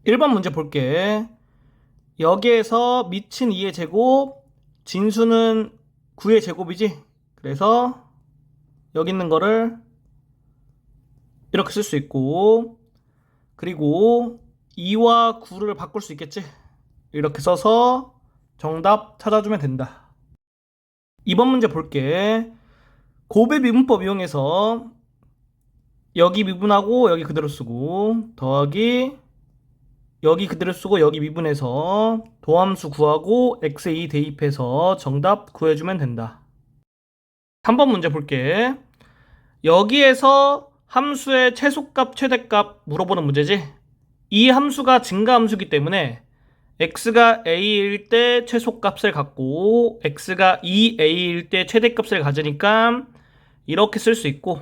1번 문제 볼게. 여기에서 미친 2의 제곱, 진수는 9의 제곱이지? 그래서 여기 있는 거를 이렇게 쓸 수 있고, 그리고 2와 9를 바꿀 수 있겠지? 이렇게 써서 정답 찾아주면 된다. 2번 문제 볼게. 곱의 미분법 이용해서 여기 미분하고 여기 그대로 쓰고, 더하기 여기 그대로 쓰고 여기 미분해서 도함수 구하고 x에 2 대입해서 정답 구해주면 된다. 3번 문제 볼게. 여기에서 함수의 최소값, 최대값 물어보는 문제지? 이 함수가 증가함수이기 때문에 x가 a일 때 최소값을 갖고 x가 2a일 때 최대값을 가지니까 이렇게 쓸 수 있고,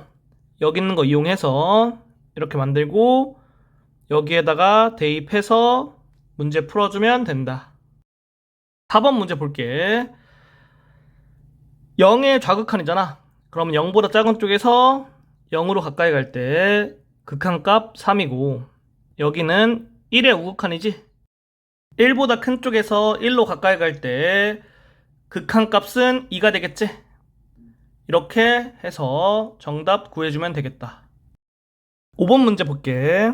여기 있는 거 이용해서 이렇게 만들고 여기에다가 대입해서 문제 풀어주면 된다. 4번 문제 볼게. 0의 좌극한이잖아. 그러면 0보다 작은 쪽에서 0으로 가까이 갈 때 극한값 3이고, 여기는 1의 우극한이지. 1보다 큰 쪽에서 1로 가까이 갈 때 극한값은 2가 되겠지. 이렇게 해서 정답 구해주면 되겠다. 5번 문제 볼게.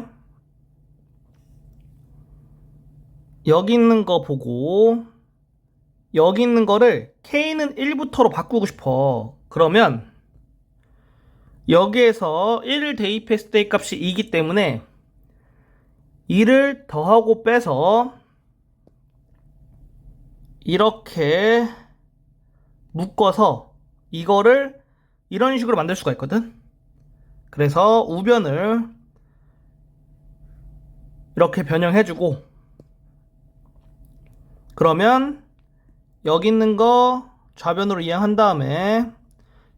여기 있는 거 보고 여기 있는 거를 K는 1부터로 바꾸고 싶어. 그러면 여기에서 1을 대입했을 때 값이 2이기 때문에 2를 더하고 빼서 이렇게 묶어서 이거를 이런 식으로 만들 수가 있거든. 그래서 우변을 이렇게 변형해주고, 그러면 여기 있는 거 좌변으로 이항한 다음에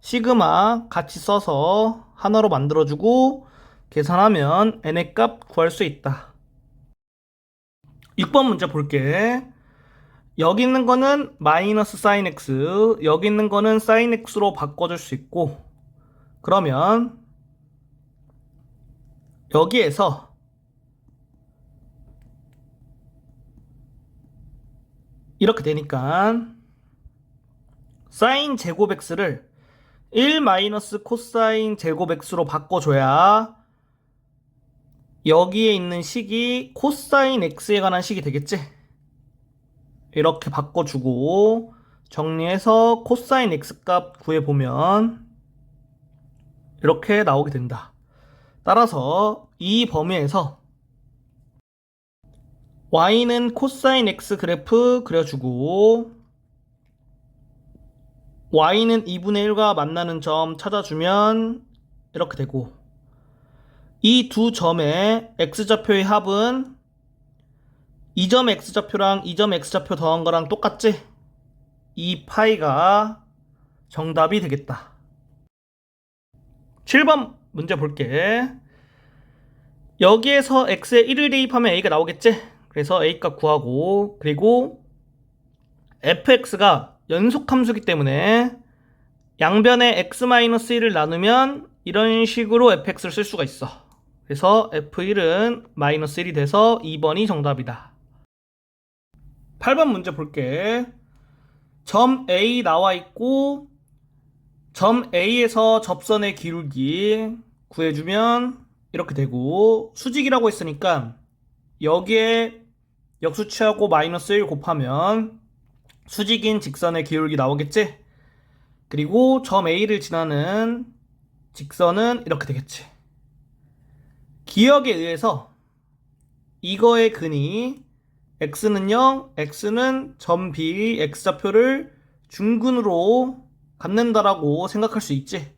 시그마 같이 써서 하나로 만들어주고 계산하면 n의 값 구할 수 있다. 6번 문제 볼게. 여기 있는 거는 마이너스 sin x, 여기 있는 거는 sin x로 바꿔줄 수 있고, 그러면 여기에서 이렇게 되니까 sin 제곱 x를 1 마이너스 코사인 제곱 x로 바꿔줘야 여기에 있는 식이 코사인 x에 관한 식이 되겠지? 이렇게 바꿔주고 정리해서 코사인 x 값 구해보면 이렇게 나오게 된다. 따라서 이 범위에서 y는 코사인 x 그래프 그려주고 y는 2분의 1과 만나는 점 찾아주면 이렇게 되고, 이 두 점의 x좌표의 합은 2점 x좌표랑 2점 x좌표 더한 거랑 똑같지? 이 파이가 정답이 되겠다. 7번 문제 볼게. 여기에서 x에 1을 대입하면 a가 나오겠지? 그래서 a 값 구하고, 그리고 fx가 연속함수기 때문에 양변에 x-1을 나누면 이런 식으로 fx를 쓸 수가 있어. 그래서 f1은 마이너스 1이 돼서 2번이 정답이다. 8번 문제 볼게. 점 A 나와 있고 점 A에서 접선의 기울기 구해주면 이렇게 되고, 수직이라고 했으니까 여기에 역수치하고 마이너스 1 곱하면 수직인 직선의 기울기 나오겠지? 그리고 점 A를 지나는 직선은 이렇게 되겠지. 기역에 의해서 이거의 근이 x는 0, x는 점 B x좌표를 중근으로 갖는다라고 생각할 수 있지.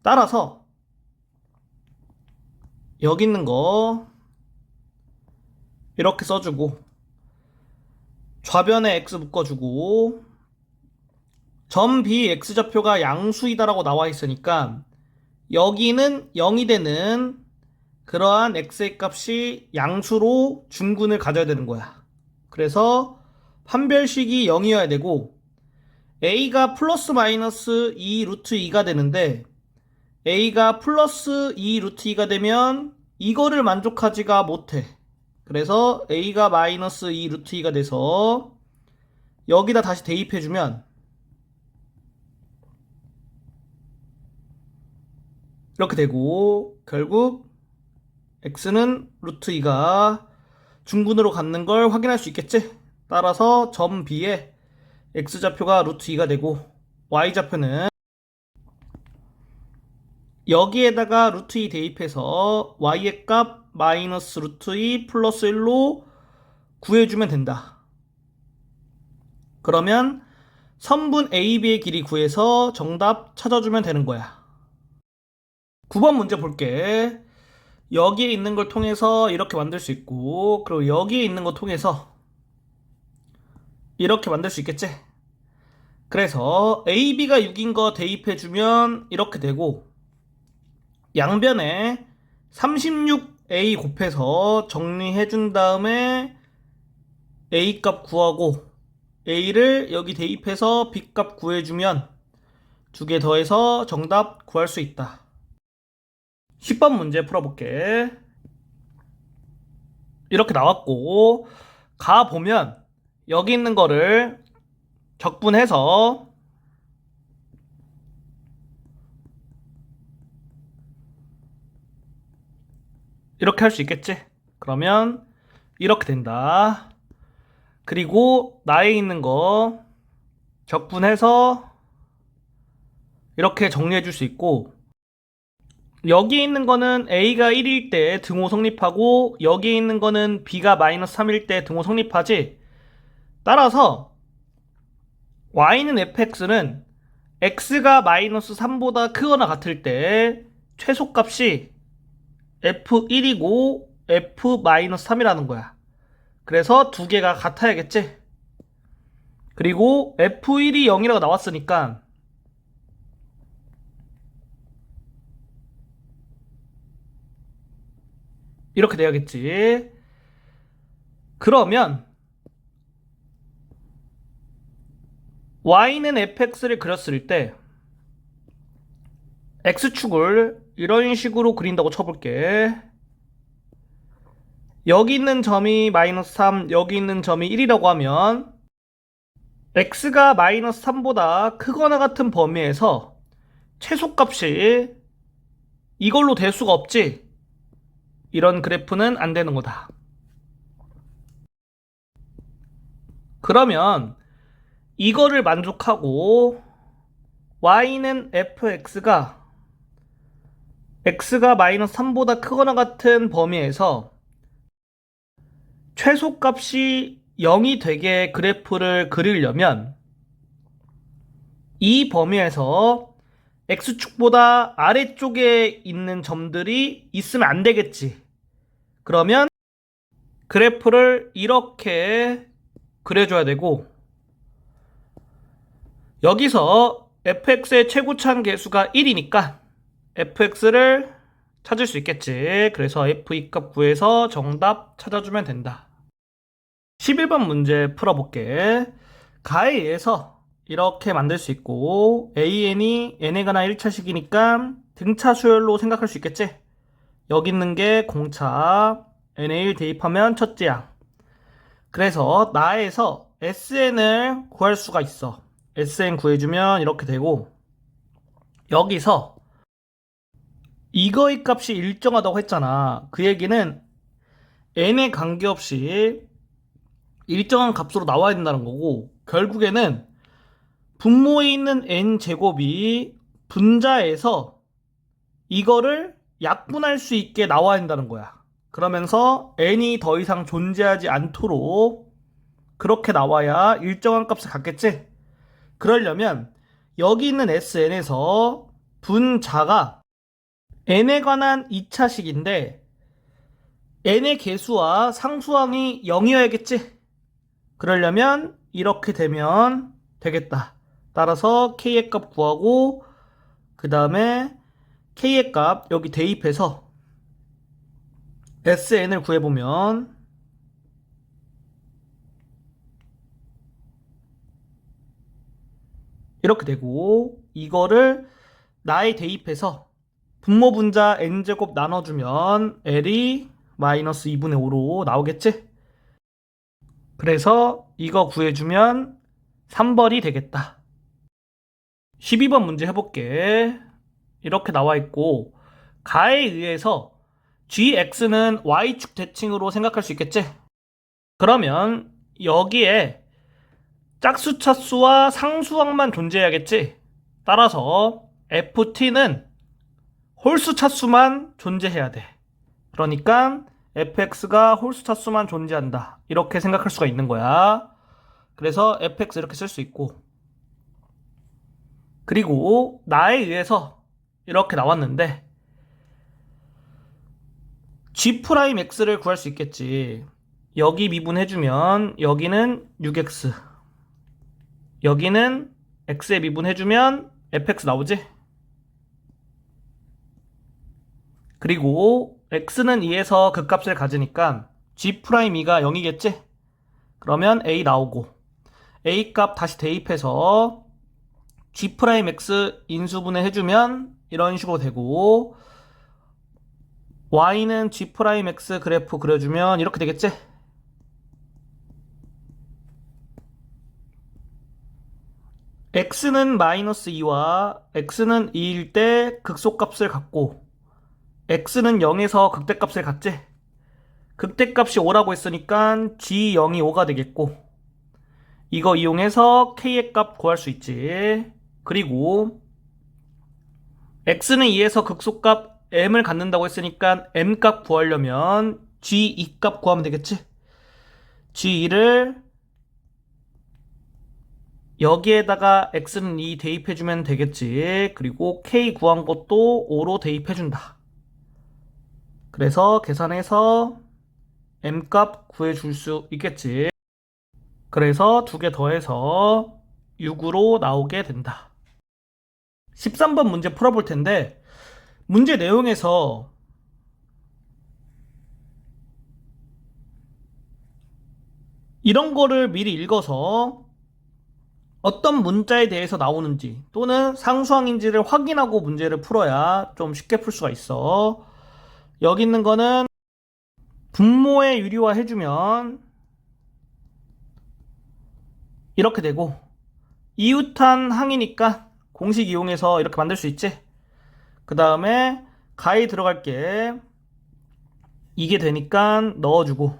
따라서 여기 있는 거 이렇게 써주고 좌변에 x 묶어주고 점 B x좌표가 양수이다라고 나와 있으니까 여기는 0이 되는 그러한 x의 값이 양수로 중근을 가져야 되는 거야. 그래서 판별식이 0이어야 되고 a가 플러스 마이너스 2 루트 2가 되는데 a가 플러스 2 루트 2가 되면 이거를 만족하지가 못해. 그래서 a가 마이너스 2 루트 2가 돼서 여기다 다시 대입해주면 이렇게 되고, 결국 x는 루트 2가 중근으로 갖는 걸 확인할 수 있겠지? 따라서 점 B에 x좌표가 루트 2가 되고 y좌표는 여기에다가 루트 2 대입해서 y의 값 마이너스 루트 2 플러스 1로 구해주면 된다. 그러면 선분 AB의 길이 구해서 정답 찾아주면 되는 거야. 9번 문제 볼게. 여기에 있는 걸 통해서 이렇게 만들 수 있고, 그리고 여기에 있는 거 통해서 이렇게 만들 수 있겠지? 그래서 AB가 6인 거 대입해주면 이렇게 되고, 양변에 36A 곱해서 정리해준 다음에 A 값 구하고 A를 여기 대입해서 B 값 구해주면 두 개 더해서 정답 구할 수 있다. 10번 문제 풀어볼게. 이렇게 나왔고, 가보면 여기 있는 거를 적분해서 이렇게 할 수 있겠지? 그러면 이렇게 된다. 그리고 나에 있는 거 적분해서 이렇게 정리해 줄 수 있고, 여기 있는 거는 A가 1일 때 등호 성립하고 여기 있는 거는 B가 마이너스 3일 때 등호 성립하지. 따라서 Y는 fx는 x가 마이너스 3보다 크거나 같을 때 최소값이 f1이고 f-3이라는 거야. 그래서 두 개가 같아야겠지? 그리고 f1이 0이라고 나왔으니까 이렇게 돼야겠지. 그러면 y는 fx를 그렸을 때 x축을 이런 식으로 그린다고 쳐볼게. 여기 있는 점이 마이너스 3, 여기 있는 점이 1이라고 하면 x가 마이너스 3보다 크거나 같은 범위에서 최소값이 이걸로 될 수가 없지. 이런 그래프는 안 되는 거다. 그러면 이거를 만족하고 y는 fx가 x가 마이너스 3보다 크거나 같은 범위에서 최소값이 0이 되게 그래프를 그리려면 이 범위에서 x축보다 아래쪽에 있는 점들이 있으면 안 되겠지. 그러면 그래프를 이렇게 그려줘야 되고, 여기서 fx의 최고차항 계수가 1이니까 fx를 찾을 수 있겠지. 그래서 f2 값 구해서 정답 찾아주면 된다. 11번 문제 풀어볼게. 가에 의해서 이렇게 만들 수 있고, an이 n에 관한 1차식이니까 등차 수열로 생각할 수 있겠지. 여기 있는 게 공차, n에 1 대입하면 첫째 양. 그래서 나에서 sn을 구할 수가 있어. sn 구해주면 이렇게 되고, 여기서 이거의 값이 일정하다고 했잖아. 그 얘기는 n에 관계없이 일정한 값으로 나와야 된다는 거고, 결국에는 분모에 있는 n제곱이 분자에서 이거를 약분할 수 있게 나와야 된다는 거야. 그러면서 n이 더 이상 존재하지 않도록 그렇게 나와야 일정한 값을 갖겠지? 그러려면 여기 있는 sn에서 분자가 n에 관한 2차식인데 n의 개수와 상수항이 0이어야겠지? 그러려면 이렇게 되면 되겠다. 따라서 k의 값 구하고 그 다음에 k의 값 여기 대입해서 sn을 구해보면 이렇게 되고, 이거를 나에 대입해서 분모 분자 n제곱 나눠주면 l이 마이너스 2분의 5로 나오겠지? 그래서 이거 구해주면 3번이 되겠다. 12번 문제 해볼게. 이렇게 나와 있고 가에 의해서 gx는 y축 대칭으로 생각할 수 있겠지? 그러면 여기에 짝수 차수와 상수항만 존재해야겠지? 따라서 ft는 홀수 차수만 존재해야 돼. 그러니까 fx가 홀수 차수만 존재한다. 이렇게 생각할 수가 있는 거야. 그래서 fx 이렇게 쓸 수 있고, 그리고 나에 의해서 이렇게 나왔는데 g'x를 구할 수 있겠지. 여기 미분해주면 여기는 6x, 여기는 x에 미분해주면 fx 나오지? 그리고 x는 2에서 극값을 가지니까 g'가 0이겠지? 그러면 a 나오고 a 값 다시 대입해서 g'x 인수분해 해주면 이런 식으로 되고, y는 g'x 그래프 그려주면 이렇게 되겠지? x는 마이너스 2와 x는 2일 때 극소값을 갖고 x는 0에서 극대값을 갖지? 극대값이 5라고 했으니까 g0이 5가 되겠고, 이거 이용해서 k의 값 구할 수 있지. 그리고 x는 2에서 극소값 m을 갖는다고 했으니까 m 값 구하려면 g2 값 구하면 되겠지? g2를 여기에다가 x는 2 대입해주면 되겠지. 그리고 k 구한 것도 5로 대입해준다. 그래서 계산해서 m 값 구해줄 수 있겠지. 그래서 두 개 더해서 6으로 나오게 된다. 13번 문제 풀어볼 텐데, 문제 내용에서 이런 거를 미리 읽어서 어떤 문자에 대해서 나오는지 또는 상수항인지를 확인하고 문제를 풀어야 좀 쉽게 풀 수가 있어. 여기 있는 거는 분모의 유리화 해주면 이렇게 되고, 이웃한 항이니까 공식 이용해서 이렇게 만들 수 있지? 그 다음에 가에 들어갈 게 이게 되니까 넣어주고,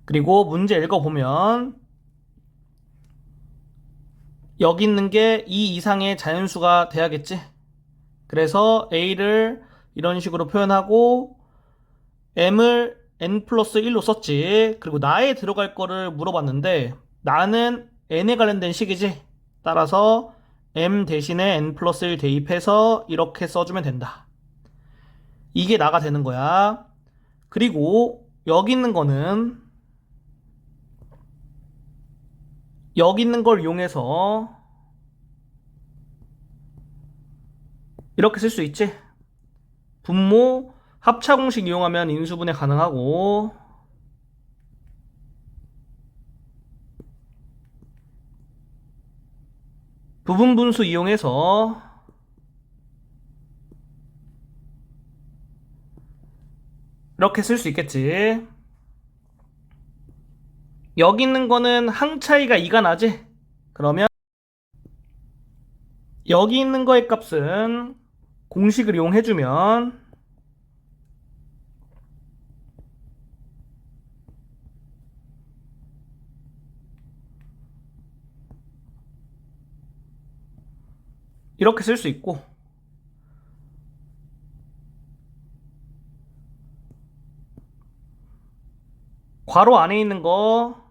그리고 문제 읽어보면 여기 있는 게 2 이상의 자연수가 돼야겠지? 그래서 a를 이런 식으로 표현하고 m을 n 플러스 1로 썼지. 그리고 나에 들어갈 거를 물어봤는데 나는 n에 관련된 식이지? 따라서 m 대신에 n 플러스 1 대입해서 이렇게 써주면 된다. 이게 나가 되는 거야. 그리고 여기 있는 거는 여기 있는 걸 이용해서 이렇게 쓸 수 있지? 분모 합차 공식 이용하면 인수분해 가능하고, 부분 분수 이용해서 이렇게 쓸 수 있겠지. 여기 있는 거는 항 차이가 2가 나지? 그러면 여기 있는 거의 값은 공식을 이용해주면 이렇게 쓸 수 있고, 괄호 안에 있는 거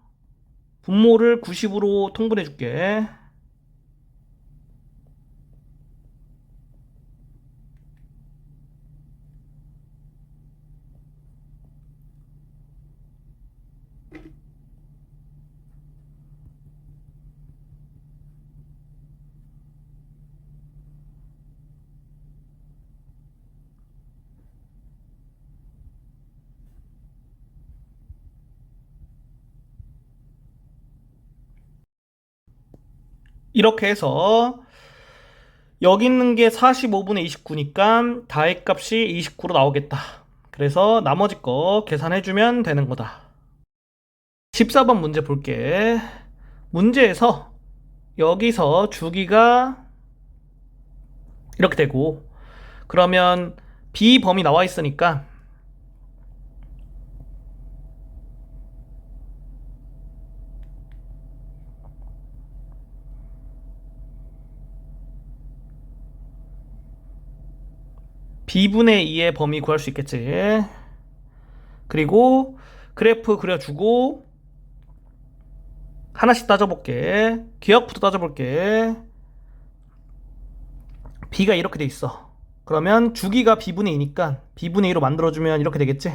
분모를 90으로 통분해 줄게. 이렇게 해서 여기 있는 게 45분의 29니까 다의 값이 29로 나오겠다. 그래서 나머지 거 계산해주면 되는 거다. 14번 문제 볼게. 문제에서 여기서 주기가 이렇게 되고, 그러면 B범위 나와 있으니까 B분의 2의 범위 구할 수 있겠지. 그리고 그래프 그려주고 하나씩 따져볼게. 기억부터 따져볼게. B가 이렇게 돼 있어. 그러면 주기가 B분의 2니까 B분의 2로 만들어주면 이렇게 되겠지.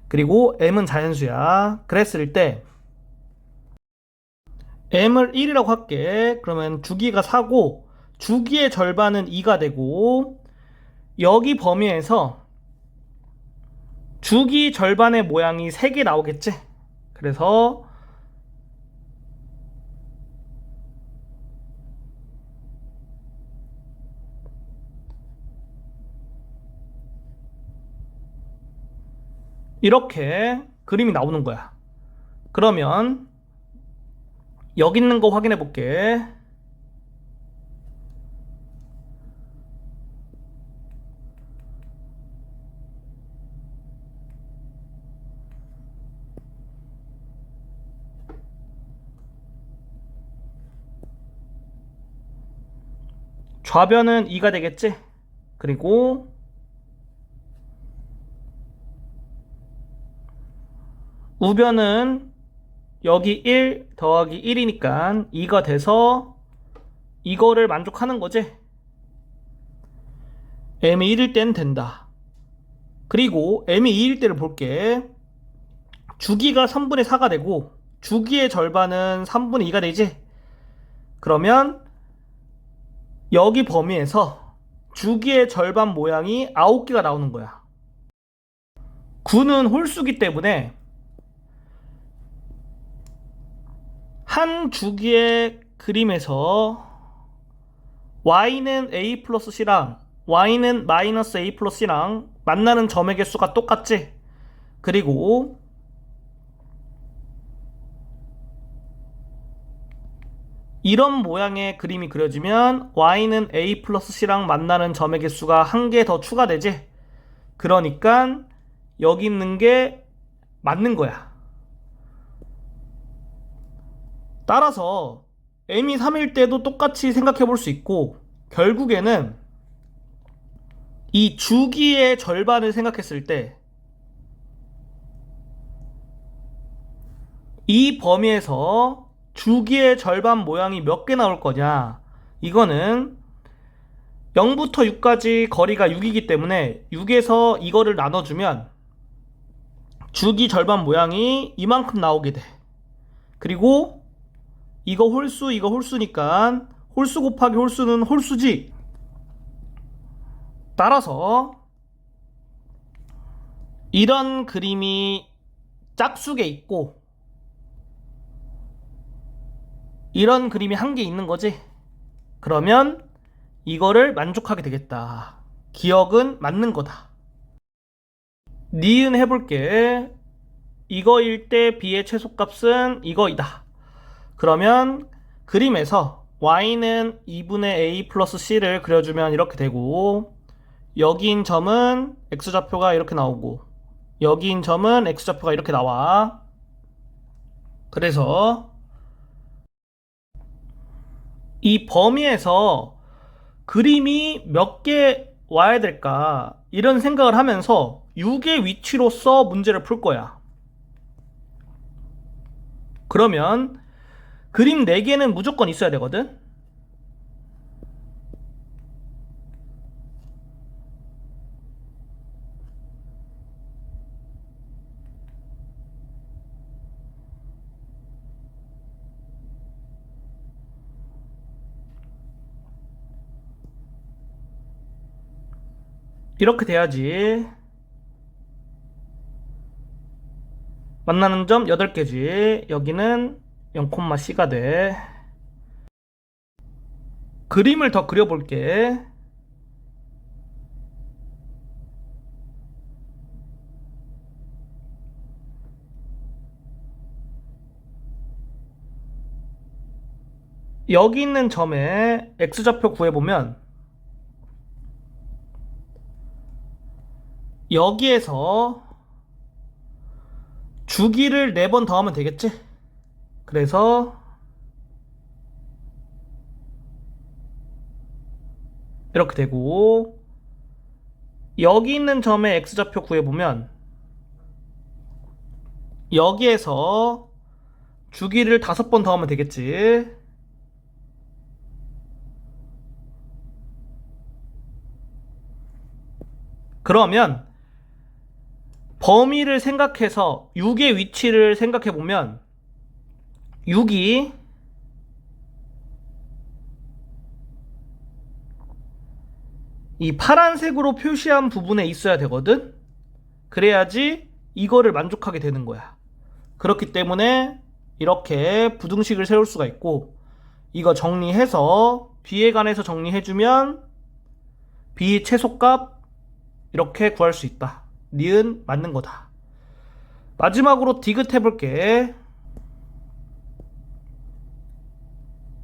그리고 M은 자연수야. 그랬을 때 M을 1이라고 할게. 그러면 주기가 4고 주기의 절반은 2가 되고, 여기 범위에서 주기 절반의 모양이 3개 나오겠지. 그래서 이렇게 그림이 나오는 거야. 그러면 여기 있는 거 확인해 볼게. 좌변은 2가 되겠지. 그리고 우변은 여기 1 더하기 1이니까 2가 돼서 이거를 만족하는 거지. m이 1일 때는 된다. 그리고 m이 2일 때를 볼게. 주기가 3분의 4가 되고 주기의 절반은 3분의 2가 되지. 그러면 여기 범위에서 주기의 절반 모양이 9개가 나오는 거야. 9는 홀수기 때문에 한 주기의 그림에서 y는 a 플러스 c랑 y는 마이너스 a 플러스 c랑 만나는 점의 개수가 똑같지. 그리고 이런 모양의 그림이 그려지면 y는 a 플러스 c랑 만나는 점의 개수가 한 개 더 추가되지. 그러니까 여기 있는 게 맞는 거야. 따라서 m이 3일 때도 똑같이 생각해 볼 수 있고, 결국에는 이 주기의 절반을 생각했을 때 이 범위에서 주기의 절반 모양이 몇 개 나올 거냐, 이거는 0부터 6까지 거리가 6이기 때문에 6에서 이거를 나눠주면 주기 절반 모양이 이만큼 나오게 돼. 그리고 이거 홀수, 이거 홀수니까 홀수 곱하기 홀수는 홀수지. 따라서 이런 그림이 짝수게 있고 이런 그림이 한 개 있는 거지. 그러면 이거를 만족하게 되겠다. 기억은 맞는 거다. 니은 해볼게. 이거일 때 b의 최소값은 이거이다. 그러면 그림에서 y는 2분의 a 플러스 c를 그려주면 이렇게 되고, 여기인 점은 x좌표가 이렇게 나오고 여기인 점은 x좌표가 이렇게 나와. 그래서 이 범위에서 그림이 몇 개 와야 될까, 이런 생각을 하면서 6의 위치로서 문제를 풀 거야. 그러면 그림 4개는 무조건 있어야 되거든. 이렇게 돼야지. 만나는 점 8개지. 여기는 0,c가 돼. 그림을 더 그려볼게. 여기 있는 점에 x좌표 구해보면 여기에서 주기를 4번 더하면 되겠지? 그래서 이렇게 되고, 여기 있는 점의 x좌표 구해보면 여기에서 주기를 5번 더하면 되겠지. 그러면 범위를 생각해서 6의 위치를 생각해보면 6이 이 파란색으로 표시한 부분에 있어야 되거든? 그래야지 이거를 만족하게 되는 거야. 그렇기 때문에 이렇게 부등식을 세울 수가 있고, 이거 정리해서 b에 관해서 정리해주면 b의 최소값 이렇게 구할 수 있다. 니은 맞는 거다. 마지막으로 디귿 해볼게.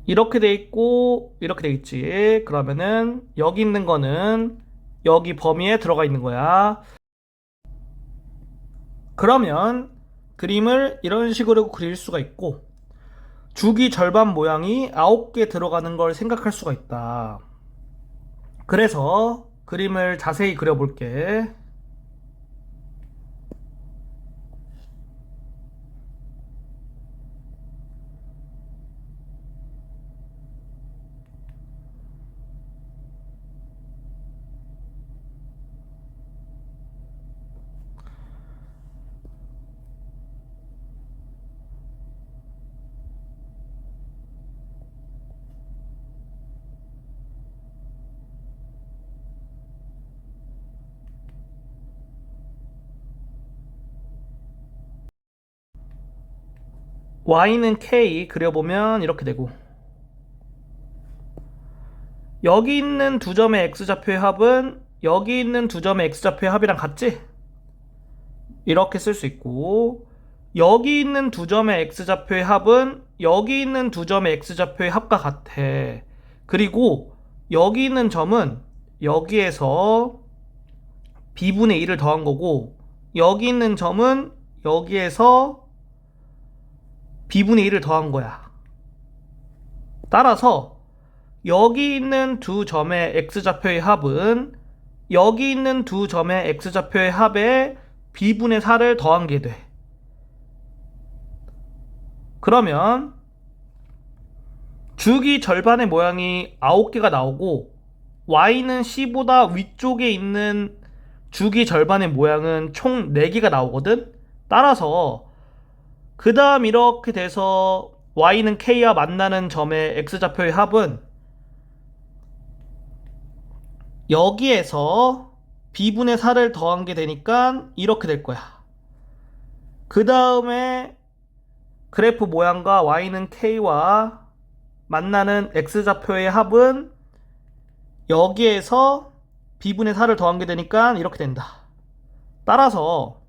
이렇게 돼 있고 이렇게 돼 있지. 그러면은 여기 있는 거는 여기 범위에 들어가 있는 거야. 그러면 그림을 이런 식으로 그릴 수가 있고, 주기 절반 모양이 9개 들어가는 걸 생각할 수가 있다. 그래서 그림을 자세히 그려볼게. y는 k 그려보면 이렇게 되고, 여기 있는 두 점의 x좌표의 합은 여기 있는 두 점의 x좌표의 합이랑 같지? 이렇게 쓸 수 있고, 여기 있는 두 점의 x좌표의 합은 여기 있는 두 점의 x좌표의 합과 같아. 그리고 여기 있는 점은 여기에서 b분의 1을 더한 거고, 여기 있는 점은 여기에서 b분의 1을 더한 거야. 따라서 여기 있는 두 점의 x좌표의 합은 여기 있는 두 점의 x좌표의 합에 b분의 4를 더한 게 돼. 그러면 주기 절반의 모양이 9개가 나오고, y는 c보다 위쪽에 있는 주기 절반의 모양은 총 4개가 나오거든? 따라서 그 다음 이렇게 돼서 y는 k와 만나는 점의 x좌표의 합은 여기에서 b분의 4를 더한 게 되니까 이렇게 될 거야. 그 다음에 그래프 모양과 y는 k와 만나는 x좌표의 합은 여기에서 b분의 4를 더한 게 되니까 이렇게 된다. 따라서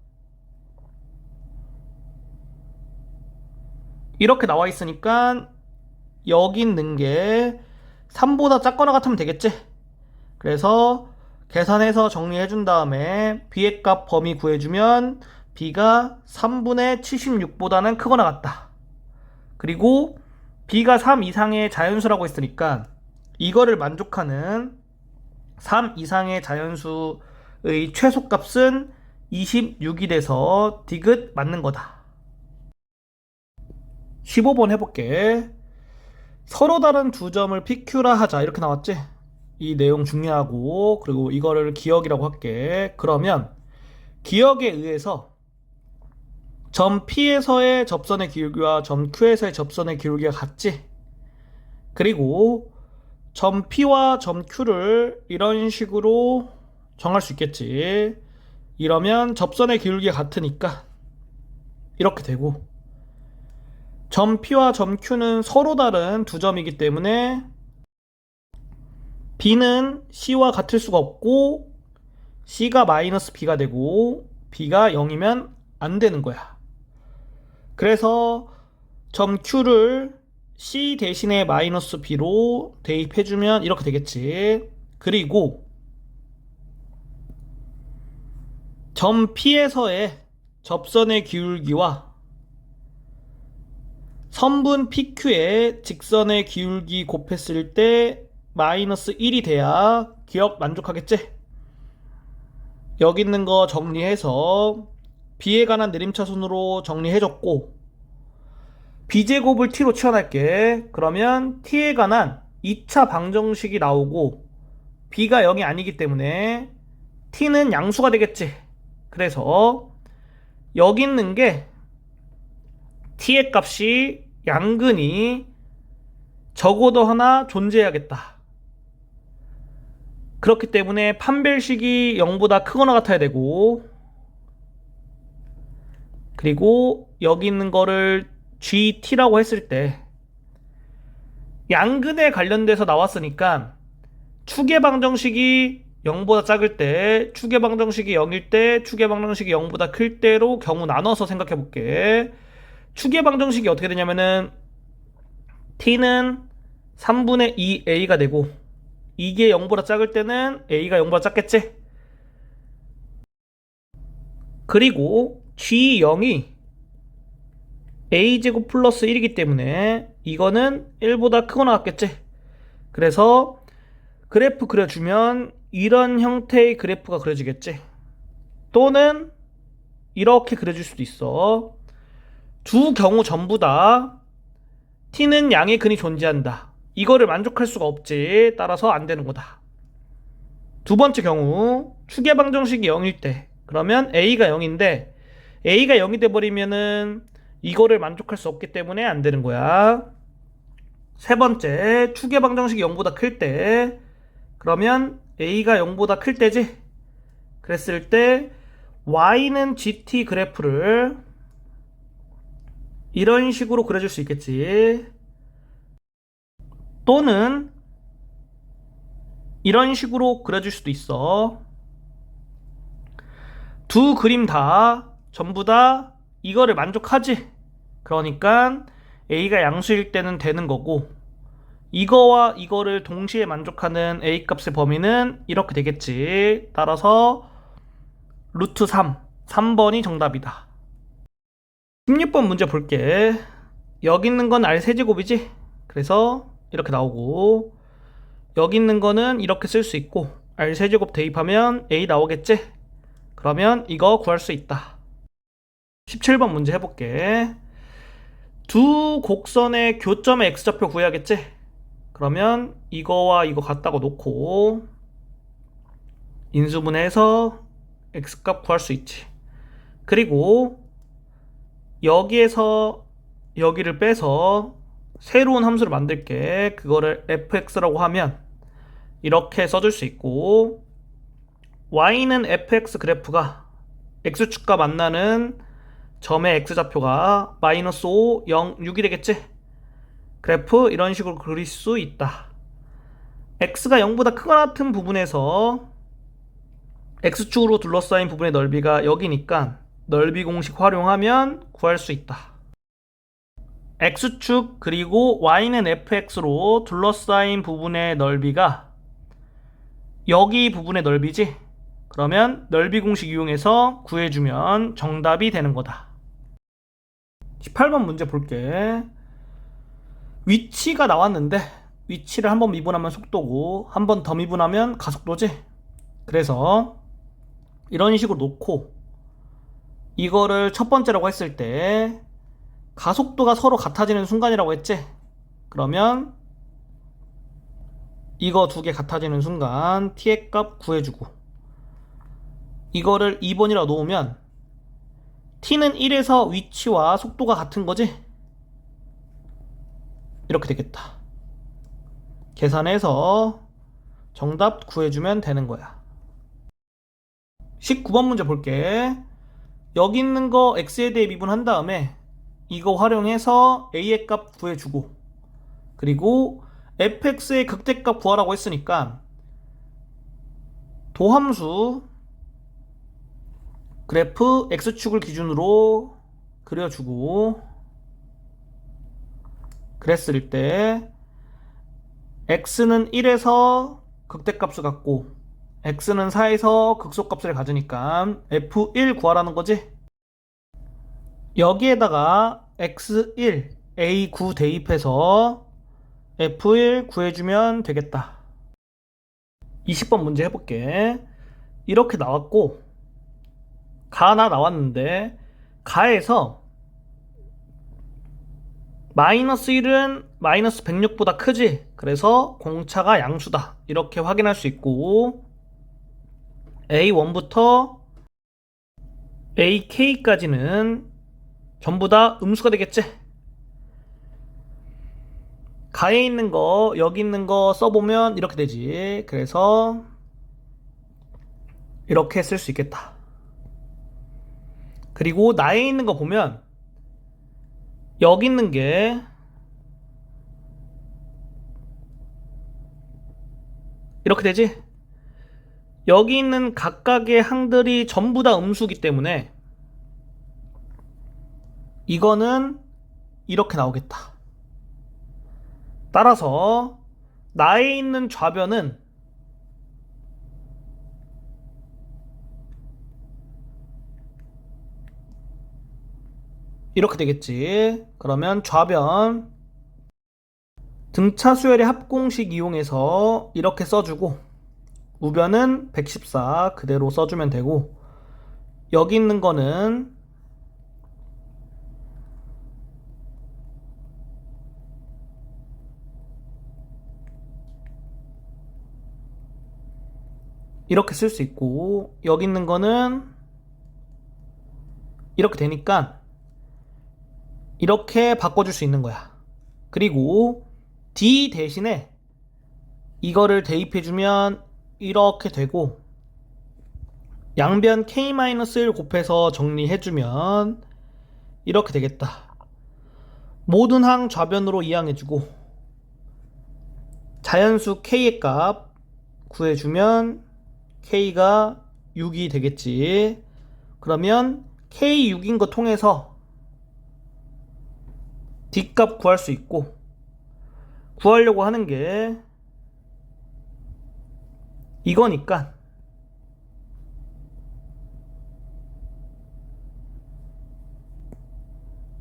이렇게 나와 있으니까 여기 있는 게 3보다 작거나 같으면 되겠지? 그래서 계산해서 정리해 준 다음에 b의 값 범위 구해주면 b가 3분의 76보다는 크거나 같다. 그리고 b가 3 이상의 자연수라고 했으니까 이거를 만족하는 3 이상의 자연수의 최소값은 26이 돼서 디귿 맞는 거다. 15번 해볼게. 서로 다른 두 점을 PQ라 하자. 이렇게 나왔지? 이 내용 중요하고, 그리고 이거를 기억이라고 할게. 그러면 기억에 의해서 점 P에서의 접선의 기울기와 점 Q에서의 접선의 기울기가 같지? 그리고 점 P와 점 Q를 이런 식으로 정할 수 있겠지. 이러면 접선의 기울기가 같으니까 이렇게 되고, 점 P와 점 Q는 서로 다른 두 점이기 때문에 B는 C와 같을 수가 없고 C가 마이너스 B가 되고 B가 0이면 안 되는 거야. 그래서 점 Q를 C 대신에 마이너스 B로 대입해주면 이렇게 되겠지. 그리고 점 P에서의 접선의 기울기와 선분 PQ의 직선의 기울기 곱했을 때 마이너스 1이 돼야 기억 만족하겠지? 여기 있는 거 정리해서 B에 관한 내림차순으로 정리해줬고 B제곱을 T로 치환할게. 그러면 T에 관한 2차 방정식이 나오고 B가 0이 아니기 때문에 T는 양수가 되겠지. 그래서 여기 있는 게 T의 값이 양근이 적어도 하나 존재해야겠다. 그렇기 때문에 판별식이 0보다 크거나 같아야 되고, 그리고 여기 있는 거를 GT라고 했을 때 양근에 관련돼서 나왔으니까 추계 방정식이 0보다 작을 때, 추계 방정식이 0일 때, 추계 방정식이 0보다 클 때로 경우 나눠서 생각해 볼게. 추계 방정식이 어떻게 되냐면은 t는 3분의 2a가 되고 이게 0보다 작을 때는 a가 0보다 작겠지? 그리고 g0이 a제곱 플러스 1이기 때문에 이거는 1보다 크거나 같겠지? 그래서 그래프 그려주면 이런 형태의 그래프가 그려지겠지? 또는 이렇게 그려줄 수도 있어. 두 경우 전부 다 t는 양의 근이 존재한다. 이거를 만족할 수가 없지. 따라서 안 되는 거다. 두 번째 경우 추계 방정식이 0일 때 그러면 a가 0인데 a가 0이 돼버리면은 이거를 만족할 수 없기 때문에 안 되는 거야. 세 번째 추계 방정식이 0보다 클 때 그러면 a가 0보다 클 때지. 그랬을 때 y는 gt 그래프를 이런 식으로 그려줄 수 있겠지. 또는 이런 식으로 그려줄 수도 있어. 두 그림 다 전부 다 이거를 만족하지. 그러니까 a가 양수일 때는 되는 거고 이거와 이거를 동시에 만족하는 a 값의 범위는 이렇게 되겠지. 따라서 루트 3번이 정답이다. 16번 문제 볼게. 여기 있는 건 r 세제곱이지. 그래서 이렇게 나오고 여기 있는 거는 이렇게 쓸 수 있고 r 세제곱 대입하면 a 나오겠지. 그러면 이거 구할 수 있다. 17번 문제 해볼게. 두 곡선의 교점의 x좌표 구해야겠지. 그러면 이거와 이거 같다고 놓고 인수분해해서 x값 구할 수 있지. 그리고 여기에서 여기를 빼서 새로운 함수를 만들게. 그거를 fx라고 하면 이렇게 써줄 수 있고 y는 fx 그래프가 x축과 만나는 점의 x좌표가 마이너스 5, 0, 6이 되겠지? 그래프 이런 식으로 그릴 수 있다. x가 0보다 크거나 같은 부분에서 x축으로 둘러싸인 부분의 넓이가 여기니까 넓이 공식 활용하면 구할 수 있다. x축 그리고 y는 fx로 둘러싸인 부분의 넓이가 여기 부분의 넓이지? 그러면 넓이 공식 이용해서 구해주면 정답이 되는 거다. 18번 문제 볼게. 위치가 나왔는데 위치를 한 번 미분하면 속도고 한 번 더 미분하면 가속도지. 그래서 이런 식으로 놓고 이거를 첫 번째라고 했을 때 가속도가 서로 같아지는 순간이라고 했지. 그러면 이거 두 개 같아지는 순간 t의 값 구해주고 이거를 2번이라 놓으면 t는 1에서 위치와 속도가 같은 거지. 이렇게 되겠다. 계산해서 정답 구해주면 되는 거야. 19번 문제 볼게. 여기 있는 거 x에 대해 미분한 다음에 이거 활용해서 a의 값 구해주고 그리고 fx의 극대값 구하라고 했으니까 도함수 그래프 x축을 기준으로 그려주고 그랬을 때 x는 1에서 극대값을 갖고 x는 4에서 극소값을 가지니까 f1 구하라는 거지. 여기에다가 x1, a9 대입해서 f1 구해주면 되겠다. 20번 문제 해볼게. 이렇게 나왔고 가나 나왔는데 가에서 마이너스 1은 마이너스 106보다 크지? 그래서 공차가 양수다. 이렇게 확인할 수 있고 A1부터 AK까지는 전부 다 음수가 되겠지? 가에 있는 거, 여기 있는 거 써보면 이렇게 되지. 그래서 이렇게 쓸 수 있겠다. 그리고 나에 있는 거 보면 여기 있는 게 이렇게 되지? 여기 있는 각각의 항들이 전부 다 음수기 때문에 이거는 이렇게 나오겠다. 따라서 나에 있는 좌변은 이렇게 되겠지. 그러면 좌변 등차 수열의 합공식 이용해서 이렇게 써주고 우변은 114 그대로 써주면 되고 여기 있는 거는 이렇게 쓸 수 있고 여기 있는 거는 이렇게 되니까 이렇게 바꿔줄 수 있는 거야. 그리고 D 대신에 이거를 대입해주면 이렇게 되고 양변 K-1 곱해서 정리해주면 이렇게 되겠다. 모든 항 좌변으로 이항해주고 자연수 K의 값 구해주면 K가 6이 되겠지. 그러면 K6인 거 통해서 D값 구할 수 있고 구하려고 하는 게 이거니까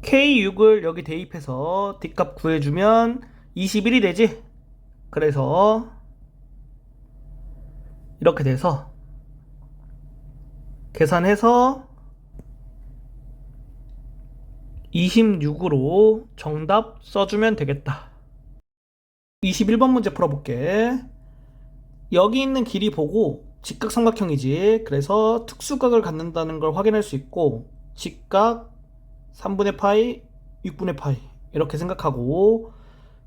K6을 여기 대입해서 D값 구해주면 21이 되지. 그래서 이렇게 돼서 계산해서 26으로 정답 써주면 되겠다. 21번 문제 풀어볼게. 여기 있는 길이 보고 직각삼각형이지. 그래서 특수각을 갖는다는 걸 확인할 수 있고 직각 3분의 파이, 6분의 파이 이렇게 생각하고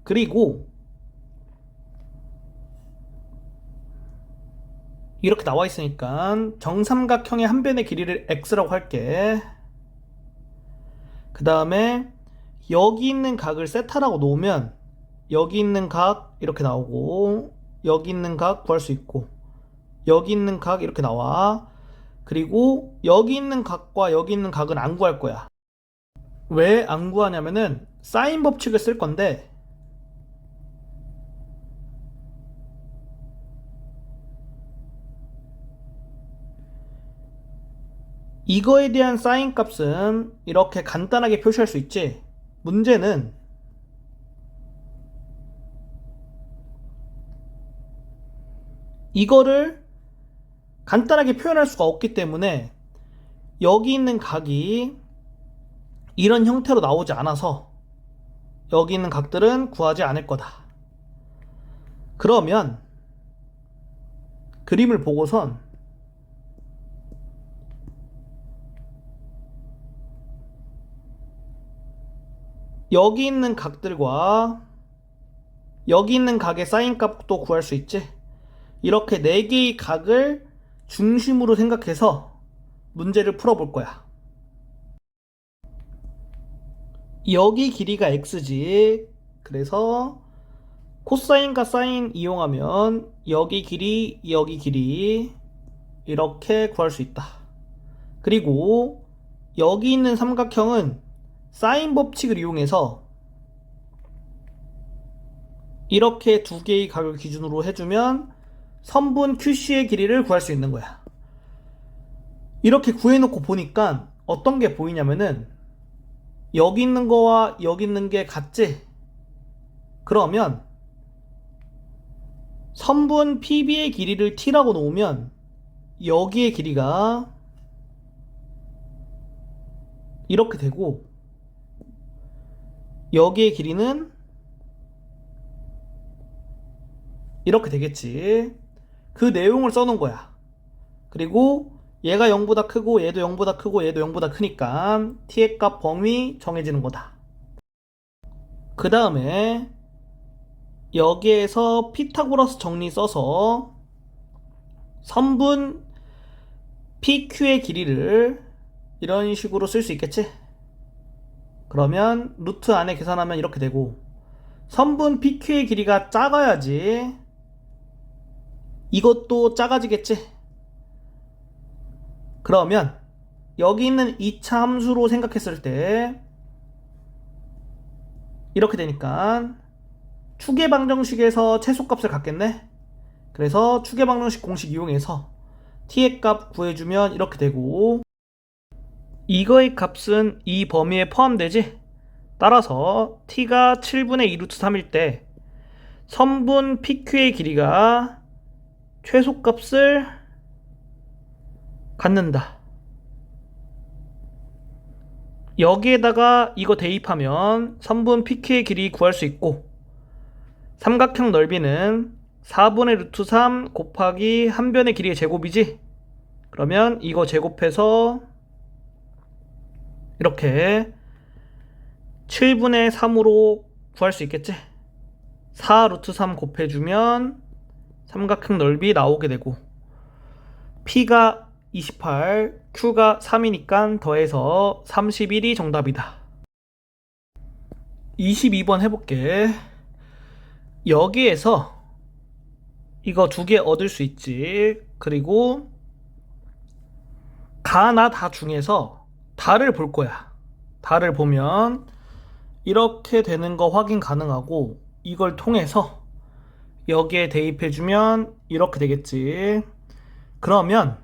그리고 이렇게 나와 있으니까 정삼각형의 한 변의 길이를 x라고 할게. 그 다음에 여기 있는 각을 세타라고 놓으면 여기 있는 각 이렇게 나오고 여기 있는 각 구할 수 있고 여기 있는 각 이렇게 나와. 그리고 여기 있는 각과 여기 있는 각은 안 구할 거야. 왜 안 구하냐면은 사인 법칙을 쓸 건데 이거에 대한 사인 값은 이렇게 간단하게 표시할 수 있지. 문제는 이거를 간단하게 표현할 수가 없기 때문에 여기 있는 각이 이런 형태로 나오지 않아서 여기 있는 각들은 구하지 않을 거다. 그러면 그림을 보고선 여기 있는 각들과 여기 있는 각의 사인 값도 구할 수 있지. 이렇게 4개의 각을 중심으로 생각해서 문제를 풀어볼 거야. 여기 길이가 x지. 그래서 코사인과 사인 이용하면 여기 길이, 여기 길이 이렇게 구할 수 있다. 그리고 여기 있는 삼각형은 사인 법칙을 이용해서 이렇게 두 개의 각을 기준으로 해주면 선분 QC의 길이를 구할 수 있는 거야. 이렇게 구해놓고 보니까 어떤 게 보이냐면은 여기 있는 거와 여기 있는 게 같지? 그러면 선분 PB의 길이를 T라고 놓으면 여기의 길이가 이렇게 되고 여기의 길이는 이렇게 되겠지. 그 내용을 써놓은 거야. 그리고 얘가 0보다 크고 얘도 0보다 크고 얘도 0보다 크니까 t의 값 범위 정해지는 거다. 그 다음에 여기에서 피타고라스 정리 써서 선분 PQ의 길이를 이런 식으로 쓸 수 있겠지? 그러면 루트 안에 계산하면 이렇게 되고 선분 PQ의 길이가 작아야지 이것도 작아지겠지? 그러면 여기 있는 2차 함수로 생각했을 때 이렇게 되니까 추계방정식에서 최소값을 갖겠네? 그래서 추계방정식 공식 이용해서 t의 값 구해주면 이렇게 되고 이거의 값은 이 범위에 포함되지? 따라서 t가 7분의 2 루트 3일 때 선분 PQ의 길이가 최소값을 갖는다. 여기에다가 이거 대입하면 선분 PQ의 길이 구할 수 있고 삼각형 넓이는 4분의 루트 3 곱하기 한 변의 길이의 제곱이지? 그러면 이거 제곱해서 이렇게 7분의 3으로 구할 수 있겠지? 4 루트 3 곱해주면 삼각형 넓이 나오게 되고 P가 28, Q가 3이니까 더해서 31이 정답이다. 22번 해볼게. 여기에서 이거 두 개 얻을 수 있지. 그리고 가나 다 중에서 다를 볼 거야. 다를 보면 이렇게 되는 거 확인 가능하고 이걸 통해서 여기에 대입해주면 이렇게 되겠지. 그러면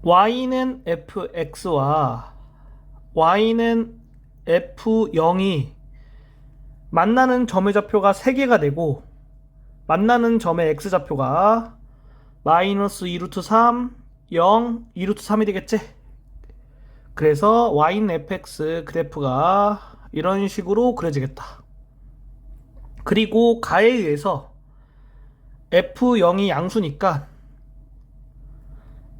y는 fx와 y는 f0이 만나는 점의 좌표가 3개가 되고 만나는 점의 x좌표가 마이너스 2루트 3, 0, 2루트 3이 되겠지? 그래서 y는 fx 그래프가 이런 식으로 그려지겠다. 그리고 가에 의해서 f0이 양수니까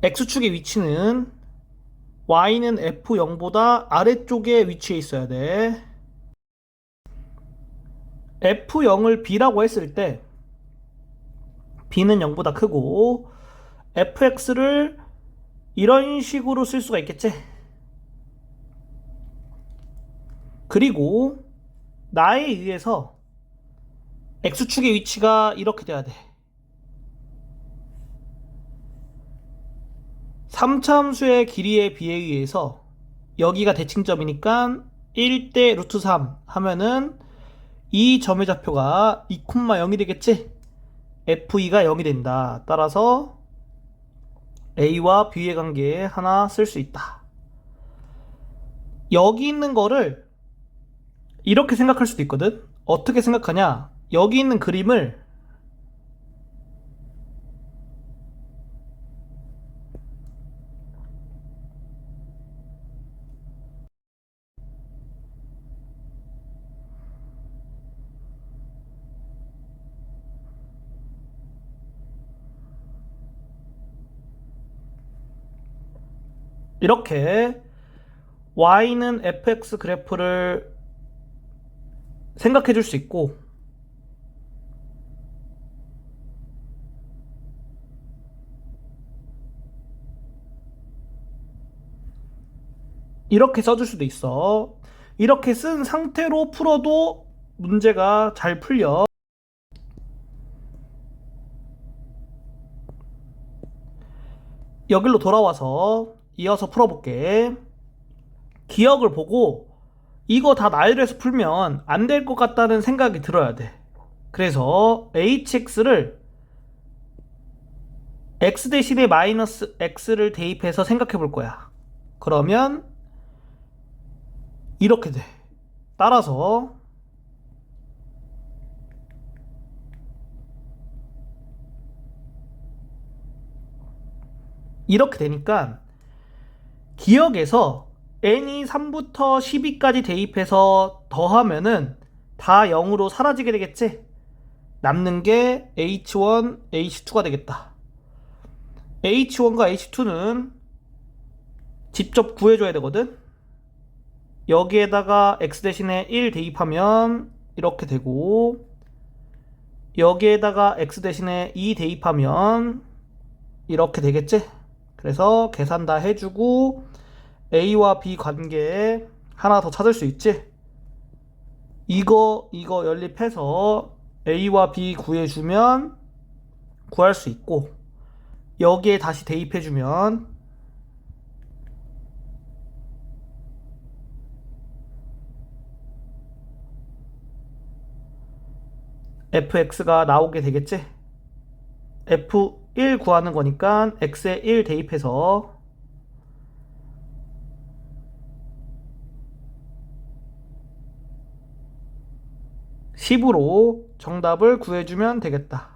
x축의 위치는 y는 f0보다 아래쪽에 위치해 있어야 돼. f0을 b라고 했을 때 b는 0보다 크고 fx를 이런 식으로 쓸 수가 있겠지. 그리고 나에 의해서 x축의 위치가 이렇게 돼야 돼. 3차 함수의 길이의 비에 의해서 여기가 대칭점이니까 1대 루트 3 하면은 이 점의 좌표가 2,0이 되겠지? f2가 0이 된다. 따라서 a와 b의 관계에 하나 쓸 수 있다. 여기 있는 거를 이렇게 생각할 수도 있거든? 어떻게 생각하냐? 여기 있는 그림을 이렇게 y는 fx 그래프를 생각해 줄 수 있고 이렇게 써줄 수도 있어. 이렇게 쓴 상태로 풀어도 문제가 잘 풀려. 여기로 돌아와서 이어서 풀어볼게. 기억을 보고 이거 다 나열해서 풀면 안 될 것 같다는 생각이 들어야 돼. 그래서 hx를 x 대신에 마이너스 x를 대입해서 생각해 볼 거야. 그러면 이렇게 돼. 따라서 이렇게 되니까 기억에서 n이 3부터 12까지 대입해서 더하면은 다 0으로 사라지게 되겠지? 남는 게 h1, h2가 되겠다. h1과 h2는 직접 구해줘야 되거든? 여기에다가 x 대신에 1 대입하면 이렇게 되고, 여기에다가 x 대신에 2 대입하면 이렇게 되겠지? 그래서 계산 다 해주고 A와 B 관계 하나 더 찾을 수 있지? 이거 연립해서 A와 B 구해주면 구할 수 있고, 여기에 다시 대입해주면 fx가 나오게 되겠지? f1 구하는 거니까 x에 1 대입해서 10으로 정답을 구해주면 되겠다.